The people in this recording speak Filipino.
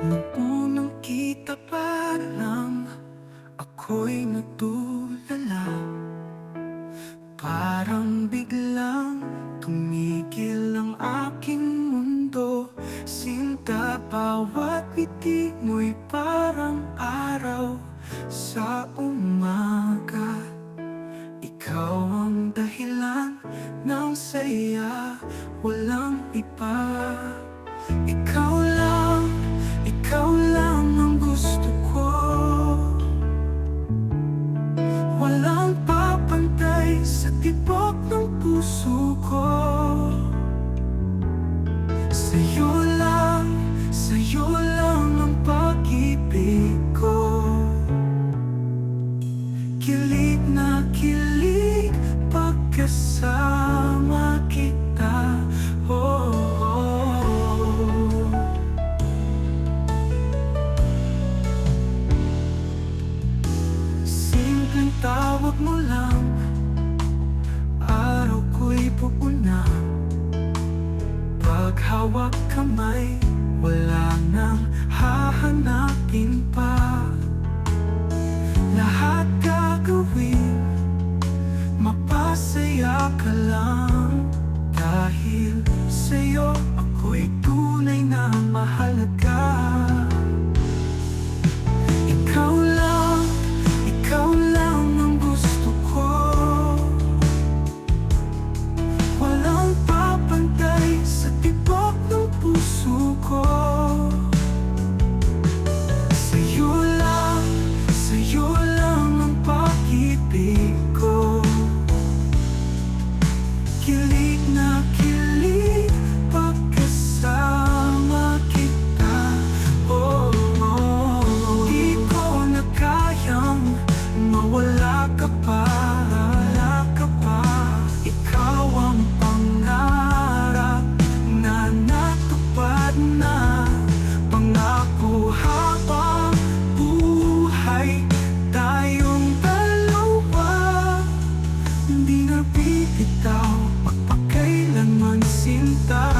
Nung unang kita pa lang, ako'y natulala. Parang biglang tumigil ang aking mundo. Sinta, bawat ngiti mo'y parang araw sa umaga. Ikaw ang dahilan ng saya, walang iba. Ikaw lang ang gusto ko. Walang papantay sa tibok ng puso ko. Sa'yo lang ang pag-ibig ko. Kilig na kilig pagkasama kita. Oh, oh, oh. Simpleng tawag mo lang, araw ko'y pupuna. Paghawak kamay, wala nang hahanapin pa. Lahat gagawin, mapasaya ka lang. Dahil sa'yo ako'y tunay na mahalaga. Ikaw lang ang gusto ko. Walang papantay sa tibok ng puso ko. Sa'yo lang ang pag-ibig ko. Kilig na kilig pagkasama kita. Oh, oh, oh. Di ko na kayang mawala ka pa. Ikaw ang pangarap na natupad na. Pangako habang buhay tayong dalawa. Hindi na bibitaw, magpakailanman sinta.